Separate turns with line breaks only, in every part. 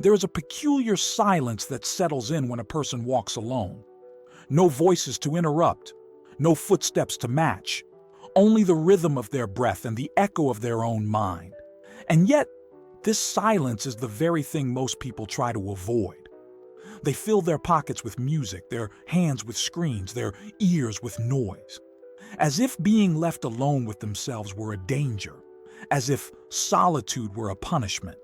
There is a peculiar silence that settles in when a person walks alone. No voices to interrupt, no footsteps to match, only the rhythm of their breath and the echo of their own mind. And yet, this silence is the very thing most people try to avoid. They fill their pockets with music, their hands with screens, their ears with noise, as if being left alone with themselves were a danger, as if solitude were a punishment.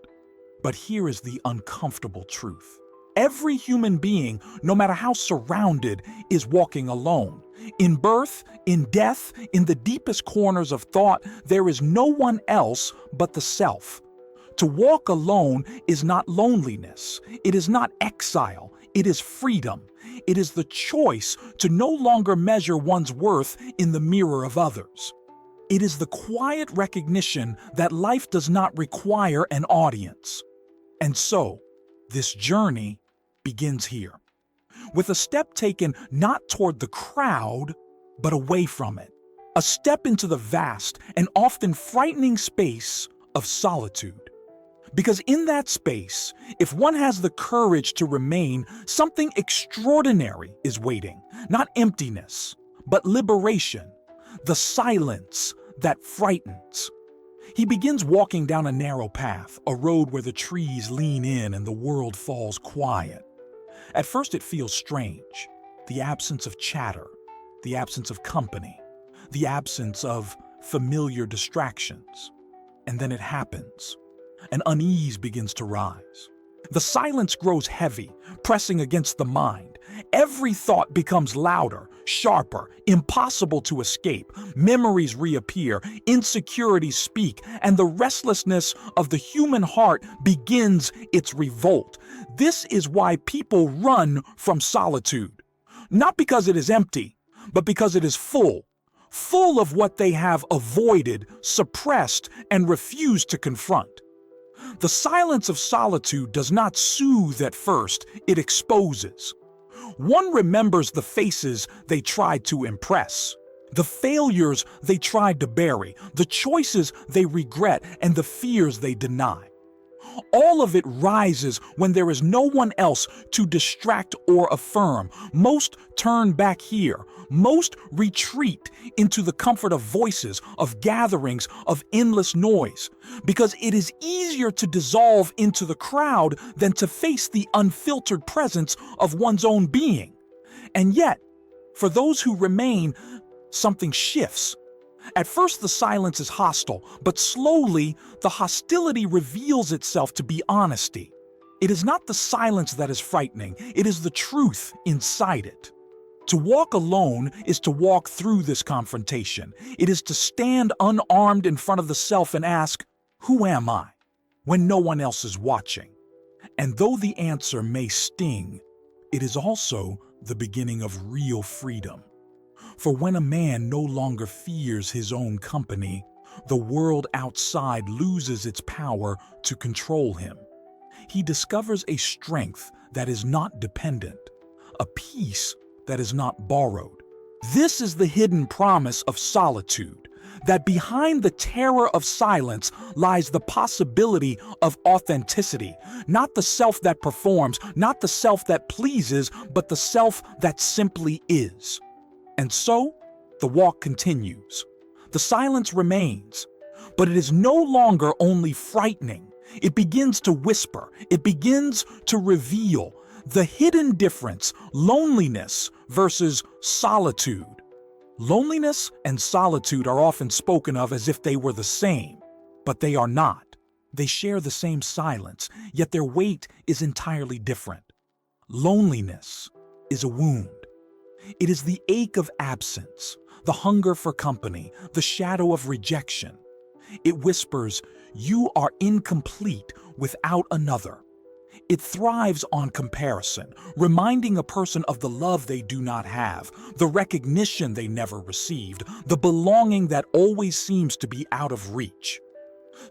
But here is the uncomfortable truth. Every human being, no matter how surrounded, is walking alone. In birth, in death, in the deepest corners of thought, there is no one else but the self. To walk alone is not loneliness. It is not exile. It is freedom. It is the choice to no longer measure one's worth in the mirror of others. It is the quiet recognition that life does not require an audience. And so, this journey begins here, with a step taken not toward the crowd, but away from it. A step into the vast and often frightening space of solitude. Because in that space, if one has the courage to remain, something extraordinary is waiting. Not emptiness, but liberation. The silence that frightens. He begins walking down a narrow path, a road where the trees lean in and the world falls quiet. At first it feels strange. The absence of chatter, the absence of company, the absence of familiar distractions. And then it happens. An unease begins to rise. The silence grows heavy, pressing against the mind. Every thought becomes louder, sharper, impossible to escape. Memories reappear, insecurities speak, and the restlessness of the human heart begins its revolt. This is why people run from solitude. Not because it is empty, but because it is full. Full of what they have avoided, suppressed, and refused to confront. The silence of solitude does not soothe at first, it exposes. One remembers the faces they tried to impress, the failures they tried to bury, the choices they regret, and the fears they deny. All of it rises when there is no one else to distract or affirm. Most turn back here. Most retreat into the comfort of voices, of gatherings, of endless noise, because it is easier to dissolve into the crowd than to face the unfiltered presence of one's own being. And yet, for those who remain, something shifts. At first, the silence is hostile, but slowly, the hostility reveals itself to be honesty. It is not the silence that is frightening, it is the truth inside it. To walk alone is to walk through this confrontation. It is to stand unarmed in front of the self and ask, "Who am I?" when no one else is watching. And though the answer may sting, it is also the beginning of real freedom. For when a man no longer fears his own company, the world outside loses its power to control him. He discovers a strength that is not dependent, a peace that is not borrowed. This is the hidden promise of solitude, that behind the terror of silence lies the possibility of authenticity, not the self that performs, not the self that pleases, but the self that simply is. And so, the walk continues. The silence remains, but it is no longer only frightening. It begins to whisper. It begins to reveal the hidden difference, loneliness versus solitude. Loneliness and solitude are often spoken of as if they were the same, but they are not. They share the same silence, yet their weight is entirely different. Loneliness is a wound. It is the ache of absence, the hunger for company, the shadow of rejection. It whispers, "You are incomplete without another." It thrives on comparison, reminding a person of the love they do not have, the recognition they never received, the belonging that always seems to be out of reach.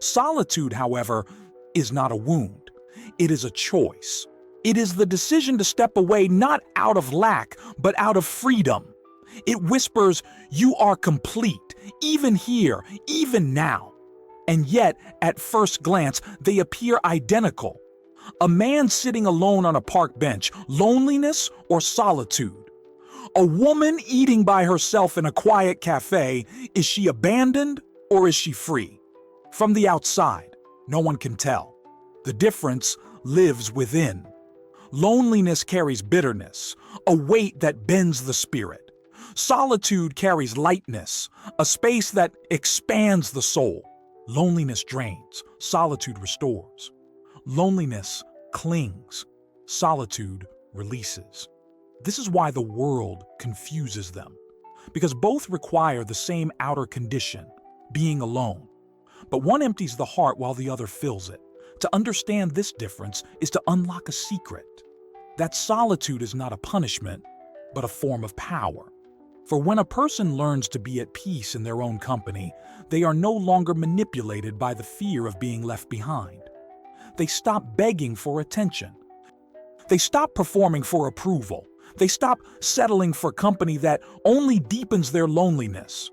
Solitude, however, is not a wound. It is a choice. It is the decision to step away not out of lack, but out of freedom. It whispers, "You are complete, even here, even now." And yet, at first glance, they appear identical. A man sitting alone on a park bench, loneliness or solitude? A woman eating by herself in a quiet cafe, is she abandoned or is she free? From the outside, no one can tell. The difference lives within. Loneliness carries bitterness, a weight that bends the spirit. Solitude carries lightness, a space that expands the soul. Loneliness drains, solitude restores. Loneliness clings, solitude releases. This is why the world confuses them, because both require the same outer condition, being alone. But one empties the heart while the other fills it. To understand this difference is to unlock a secret. That solitude is not a punishment, but a form of power. For when a person learns to be at peace in their own company, they are no longer manipulated by the fear of being left behind. They stop begging for attention. They stop performing for approval. They stop settling for company that only deepens their loneliness.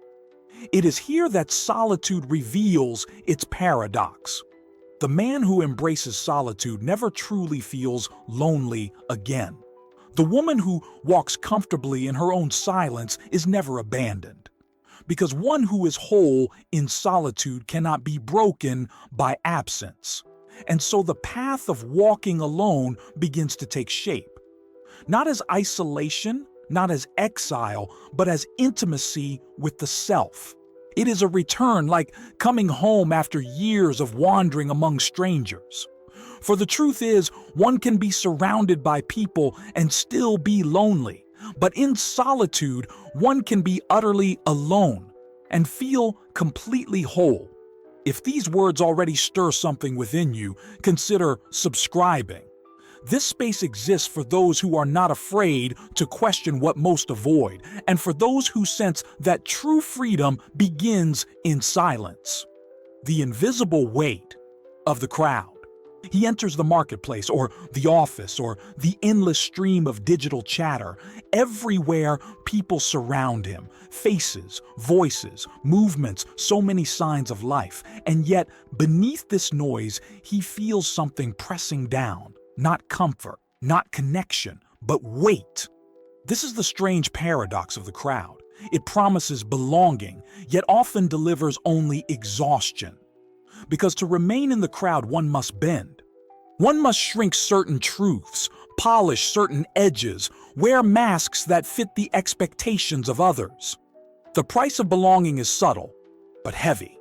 It is here that solitude reveals its paradox. The man who embraces solitude never truly feels lonely again. The woman who walks comfortably in her own silence is never abandoned. Because one who is whole in solitude cannot be broken by absence. And so the path of walking alone begins to take shape. Not as isolation, not as exile, but as intimacy with the self. It is a return, like coming home after years of wandering among strangers. For the truth is, one can be surrounded by people and still be lonely. But in solitude, one can be utterly alone and feel completely whole. If these words already stir something within you, consider subscribing. This space exists for those who are not afraid to question what most avoid, and for those who sense that true freedom begins in silence. The invisible weight of the crowd. He enters the marketplace or the office or the endless stream of digital chatter. Everywhere, people surround him. Faces, voices, movements, so many signs of life. And yet, beneath this noise, he feels something pressing down. Not comfort, not connection, but weight. This is the strange paradox of the crowd. It promises belonging, yet often delivers only exhaustion. Because to remain in the crowd, one must bend. One must shrink certain truths, polish certain edges, wear masks that fit the expectations of others. The price of belonging is subtle, but heavy.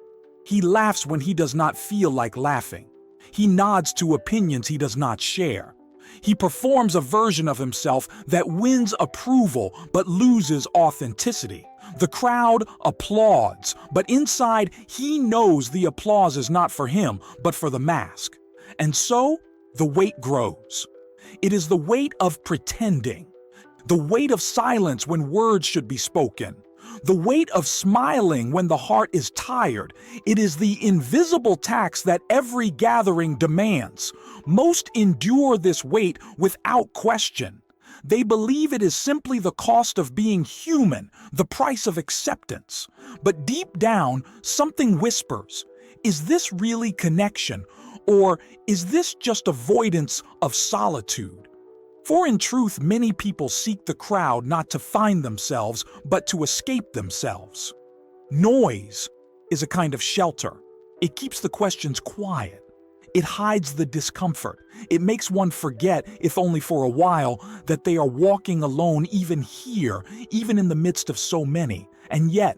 He laughs when he does not feel like laughing. He nods to opinions he does not share. He performs a version of himself that wins approval but loses authenticity. The crowd applauds, but inside he knows the applause is not for him, but for the mask. And so, the weight grows. It is the weight of pretending, the weight of silence when words should be spoken, the weight of smiling when the heart is tired. It is the invisible tax that every gathering demands. Most endure this weight without question. They believe it is simply the cost of being human, the price of acceptance. But deep down, something whispers, is this really connection, or is this just avoidance of solitude? For in truth, many people seek the crowd not to find themselves, but to escape themselves. Noise is a kind of shelter. It keeps the questions quiet. It hides the discomfort. It makes one forget, if only for a while, that they are walking alone even here, even in the midst of so many. And yet,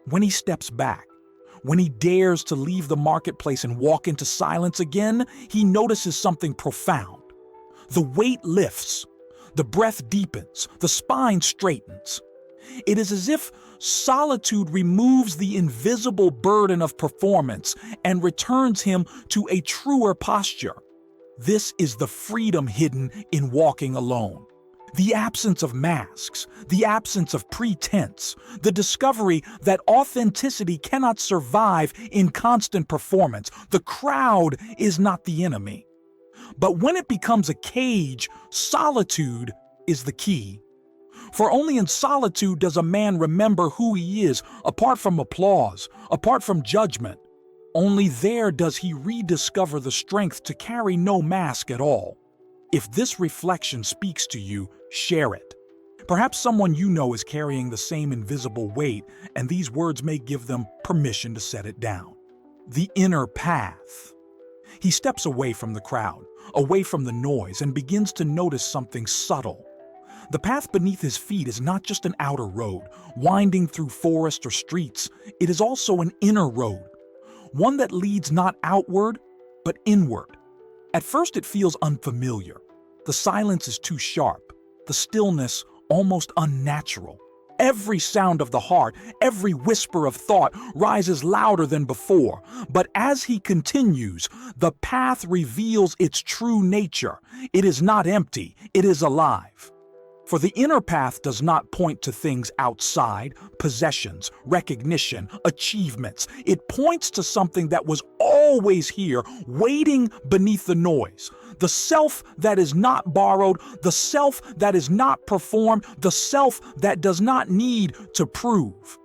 when he steps back, when he dares to leave the marketplace and walk into silence again, he notices something profound. The weight lifts, the breath deepens, the spine straightens. It is as if solitude removes the invisible burden of performance and returns him to a truer posture. This is the freedom hidden in walking alone. The absence of masks, the absence of pretense, the discovery that authenticity cannot survive in constant performance. The crowd is not the enemy. But when it becomes a cage, solitude is the key. For only in solitude does a man remember who he is, apart from applause, apart from judgment. Only there does he rediscover the strength to carry no mask at all. If this reflection speaks to you, share it. Perhaps someone you know is carrying the same invisible weight, and these words may give them permission to set it down. The inner path. He steps away from the crowd, away from the noise, and begins to notice something subtle. The path beneath his feet is not just an outer road, winding through forest or streets. It is also an inner road, one that leads not outward, but inward. At first it feels unfamiliar. The silence is too sharp, the stillness almost unnatural. Every sound of the heart, every whisper of thought rises louder than before. But as he continues, the path reveals its true nature. It is not empty, it is alive. For the inner path does not point to things outside, possessions, recognition, achievements. It points to something that was always here, waiting beneath the noise. The self that is not borrowed, the self that is not performed, the self that does not need to prove.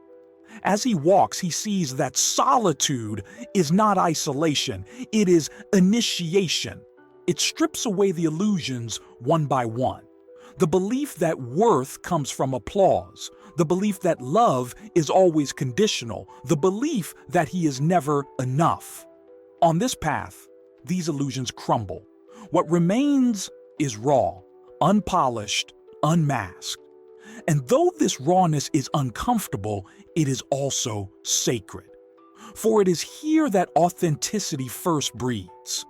As he walks, he sees that solitude is not isolation, it is initiation. It strips away the illusions one by one. The belief that worth comes from applause, the belief that love is always conditional, the belief that he is never enough. On this path, these illusions crumble. What remains is raw, unpolished, unmasked. And though this rawness is uncomfortable, it is also sacred. For it is here that authenticity first breathes.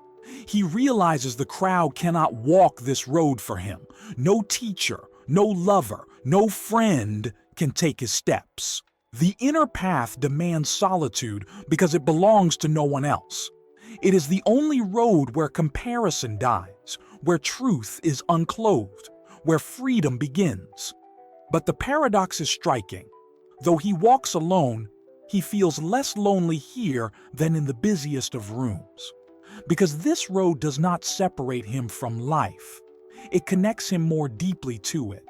He realizes the crowd cannot walk this road for him. No teacher, no lover, no friend can take his steps. The inner path demands solitude because it belongs to no one else. It is the only road where comparison dies, where truth is unclothed, where freedom begins. But the paradox is striking. Though he walks alone, he feels less lonely here than in the busiest of rooms. Because this road does not separate him from life. It connects him more deeply to it.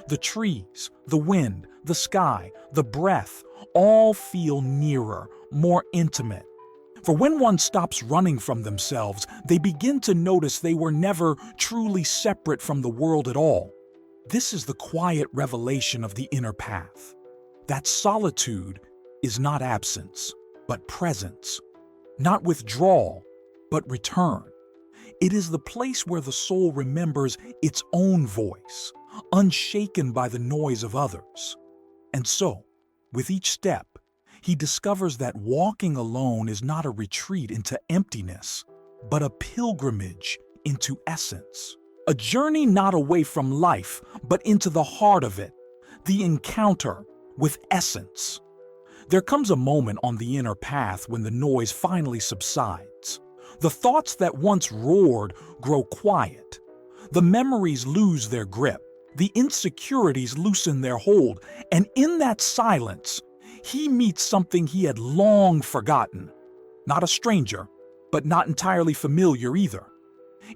The trees, the wind, the sky, the breath, all feel nearer, more intimate. For when one stops running from themselves, they begin to notice they were never truly separate from the world at all. This is the quiet revelation of the inner path. That solitude is not absence, but presence. Not withdrawal, but return. It is the place where the soul remembers its own voice, unshaken by the noise of others. And so, with each step, he discovers that walking alone is not a retreat into emptiness, but a pilgrimage into essence. A journey not away from life, but into the heart of it, the encounter with essence. There comes a moment on the inner path when the noise finally subsides. The thoughts that once roared grow quiet. The memories lose their grip. The insecurities loosen their hold. And in that silence, he meets something he had long forgotten. Not a stranger, but not entirely familiar either.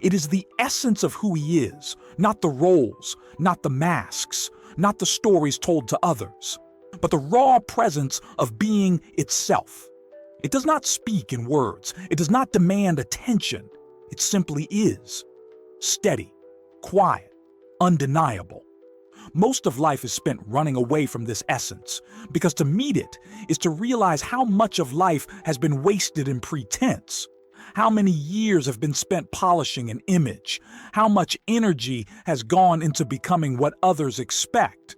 It is the essence of who he is, not the roles, not the masks, not the stories told to others, but the raw presence of being itself. It does not speak in words. It does not demand attention. It simply is. Steady, quiet, undeniable. Most of life is spent running away from this essence, because to meet it is to realize how much of life has been wasted in pretense. How many years have been spent polishing an image? How much energy has gone into becoming what others expect?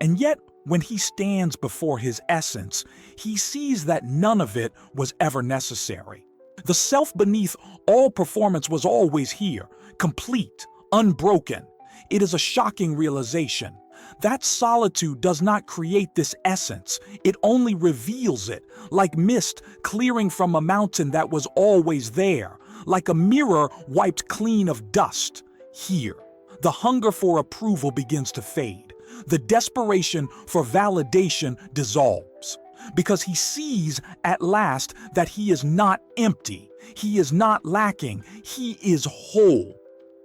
And yet, when he stands before his essence, he sees that none of it was ever necessary. The self beneath all performance was always here, complete, unbroken. It is a shocking realization. That solitude does not create this essence. It only reveals it, like mist clearing from a mountain that was always there, like a mirror wiped clean of dust. Here, the hunger for approval begins to fade. The desperation for validation dissolves, because he sees at last that he is not empty, he is not lacking, he is whole.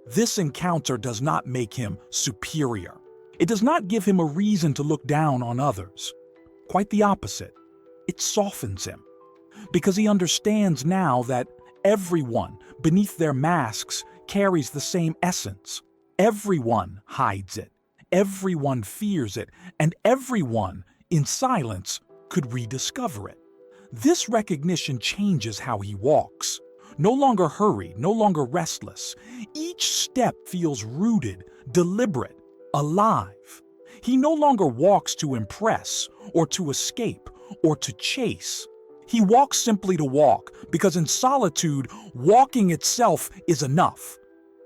This encounter does not make him superior. It does not give him a reason to look down on others. Quite the opposite. It softens him. because he understands now that everyone beneath their masks carries the same essence. Everyone hides it, everyone fears it, and everyone, in silence, could rediscover it. This recognition changes how he walks. No longer hurried, no longer restless. Each step feels rooted, deliberate, alive. He no longer walks to impress, or to escape, or to chase. He walks simply to walk, because in solitude, walking itself is enough.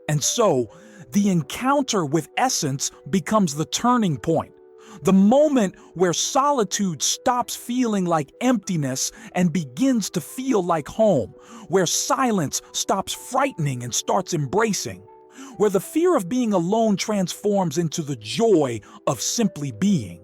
And so, the encounter with essence becomes the turning point. The moment where solitude stops feeling like emptiness and begins to feel like home, where silence stops frightening and starts embracing, where the fear of being alone transforms into the joy of simply being.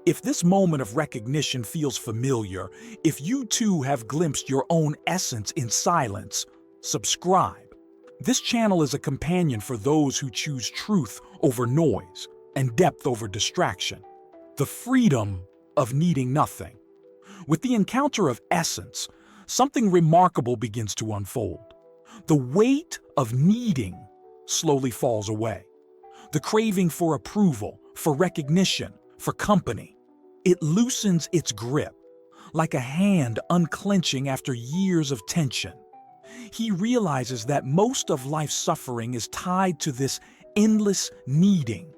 If this moment of recognition feels familiar, if you too have glimpsed your own essence in silence, subscribe. This channel is a companion for those who choose truth over noise and depth over distraction. The freedom of needing nothing. With the encounter of essence, something remarkable begins to unfold. The weight of needing slowly falls away. The craving for approval, for recognition, for company. It loosens its grip, like a hand unclenching after years of tension. He realizes that most of life's suffering is tied to this endless needing.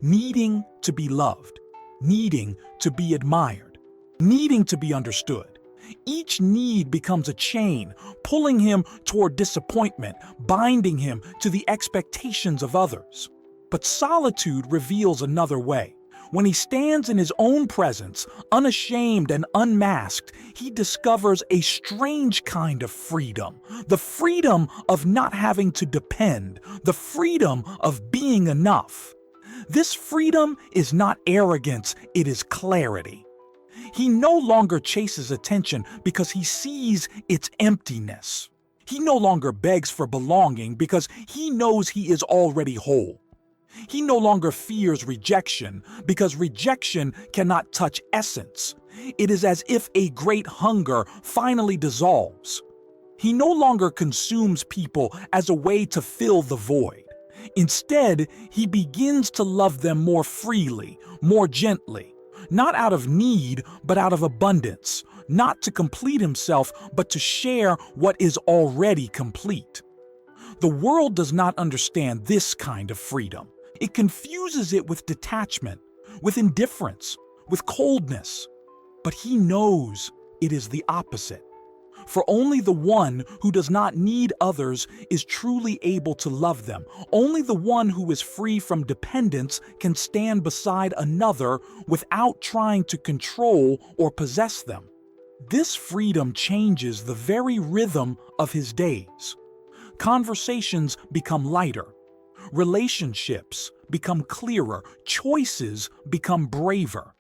Needing to be loved, needing to be admired, needing to be understood. Each need becomes a chain, pulling him toward disappointment, binding him to the expectations of others. But solitude reveals another way. When he stands in his own presence, unashamed and unmasked, he discovers a strange kind of freedom. The freedom of not having to depend, the freedom of being enough. This freedom is not arrogance, it is clarity. He no longer chases attention because he sees its emptiness. He no longer begs for belonging because he knows he is already whole. He no longer fears rejection because rejection cannot touch essence. It is as if a great hunger finally dissolves. He no longer consumes people as a way to fill the void. Instead, he begins to love them more freely, more gently, not out of need, but out of abundance, not to complete himself, but to share what is already complete. The world does not understand this kind of freedom. It confuses it with detachment, with indifference, with coldness. But he knows it is the opposite. For only the one who does not need others is truly able to love them. Only the one who is free from dependence can stand beside another without trying to control or possess them. This freedom changes the very rhythm of his days. Conversations become lighter. Relationships become clearer. Choices become braver.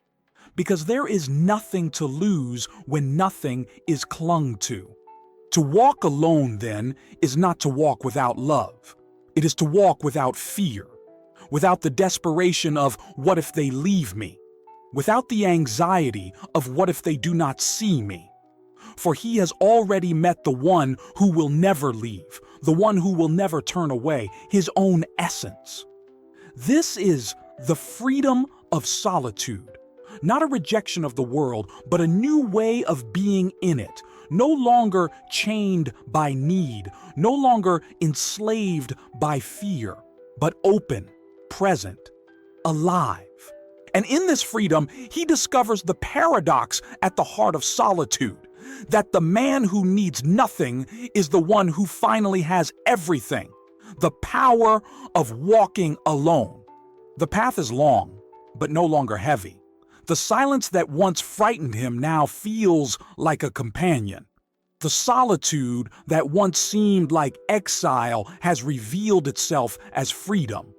Because there is nothing to lose when nothing is clung to. To walk alone, then, is not to walk without love. It is to walk without fear, without the desperation of what if they leave me, without the anxiety of what if they do not see me. For he has already met the one who will never leave, the one who will never turn away, his own essence. This is the freedom of solitude. Not a rejection of the world, but a new way of being in it, no longer chained by need, no longer enslaved by fear, but open, present, alive. And in this freedom, he discovers the paradox at the heart of solitude, that the man who needs nothing is the one who finally has everything, the power of walking alone. The path is long, but no longer heavy. The silence that once frightened him now feels like a companion. The solitude that once seemed like exile has revealed itself as freedom.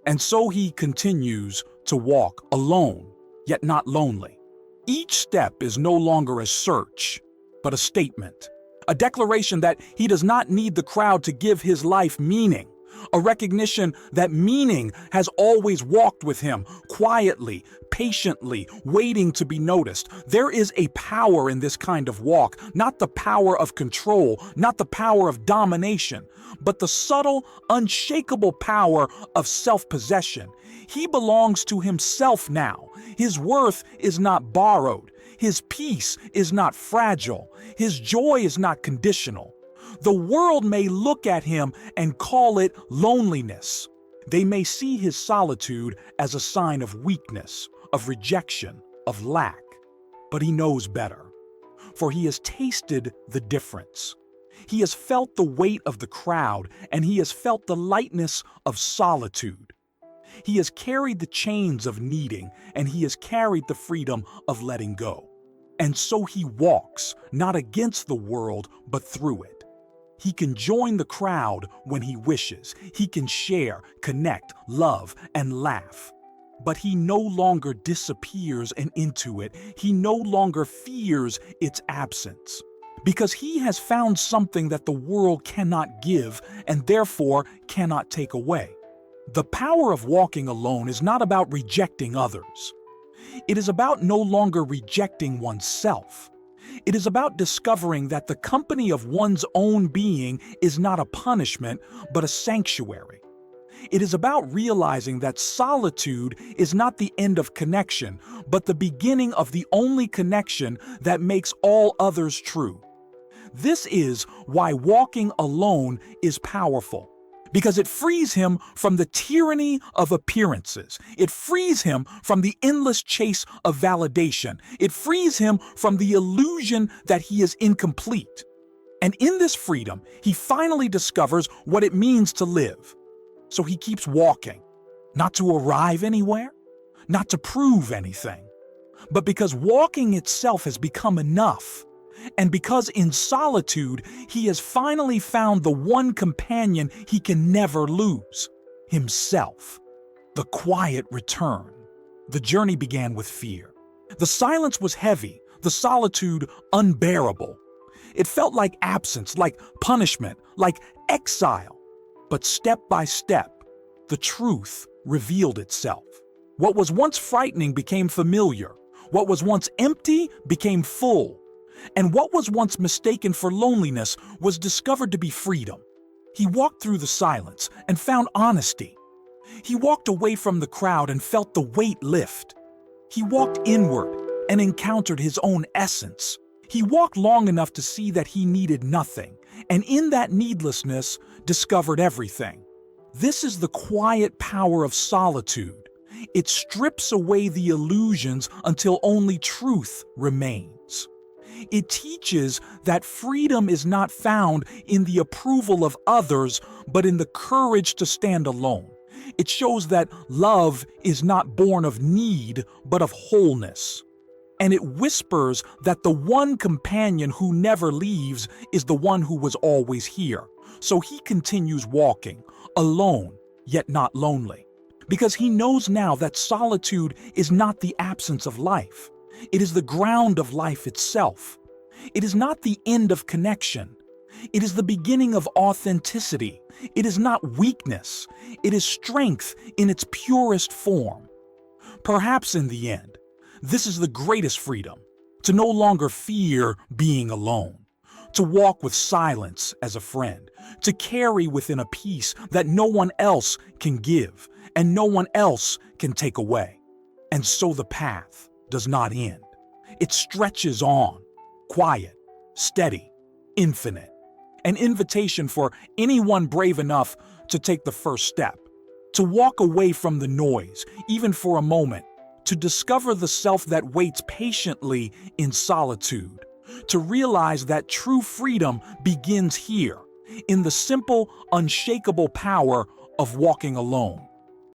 And so he continues to walk alone, yet not lonely. Each step is no longer a search, but a statement. A declaration that he does not need the crowd to give his life meaning. A recognition that meaning has always walked with him, quietly, patiently, waiting to be noticed. There is a power in this kind of walk, not the power of control, not the power of domination, but the subtle, unshakable power of self-possession. He belongs to himself now. His worth is not borrowed. His peace is not fragile. His joy is not conditional. The world may look at him and call it loneliness. They may see his solitude as a sign of weakness, of rejection, of lack. But he knows better, for he has tasted the difference. He has felt the weight of the crowd, and he has felt the lightness of solitude. He has carried the chains of needing, and he has carried the freedom of letting go. And so he walks, not against the world, but through it. He can join the crowd when he wishes. He can share, connect, love, and laugh. But he no longer disappears and into it. He no longer fears its absence. Because he has found something that the world cannot give and therefore cannot take away. The power of walking alone is not about rejecting others. It is about no longer rejecting oneself. It is about discovering that the company of one's own being is not a punishment, but a sanctuary. It is about realizing that solitude is not the end of connection, but the beginning of the only connection that makes all others true. This is why walking alone is powerful. Because it frees him from the tyranny of appearances. It frees him from the endless chase of validation. It frees him from the illusion that he is incomplete. And in this freedom, he finally discovers what it means to live. So he keeps walking, not to arrive anywhere, not to prove anything, but because walking itself has become enough. And because in solitude, he has finally found the one companion he can never lose, himself. The quiet return. The journey began with fear. The silence was heavy, the solitude unbearable. It felt like absence, like punishment, like exile. But step by step, the truth revealed itself. What was once frightening became familiar. What was once empty became full. And what was once mistaken for loneliness was discovered to be freedom. He walked through the silence and found honesty. He walked away from the crowd and felt the weight lift. He walked inward and encountered his own essence. He walked long enough to see that he needed nothing, and in that needlessness discovered everything. This is the quiet power of solitude. It strips away the illusions until only truth remains. It teaches that freedom is not found in the approval of others, but in the courage to stand alone. It shows that love is not born of need, but of wholeness. And it whispers that the one companion who never leaves is the one who was always here. So he continues walking, alone, yet not lonely. Because he knows now that solitude is not the absence of life. It is the ground of life itself. It is not the end of connection. It is the beginning of authenticity. It is not weakness. It is strength in its purest form. Perhaps in the end, this is the greatest freedom, to no longer fear being alone, to walk with silence as a friend, to carry within a peace that no one else can give and no one else can take away. And so the path does not end. It stretches on, quiet, steady, infinite. An invitation for anyone brave enough to take the first step, to walk away from the noise, even for a moment, to discover the self that waits patiently in solitude, to realize that true freedom begins here, in the simple, unshakable power of walking alone.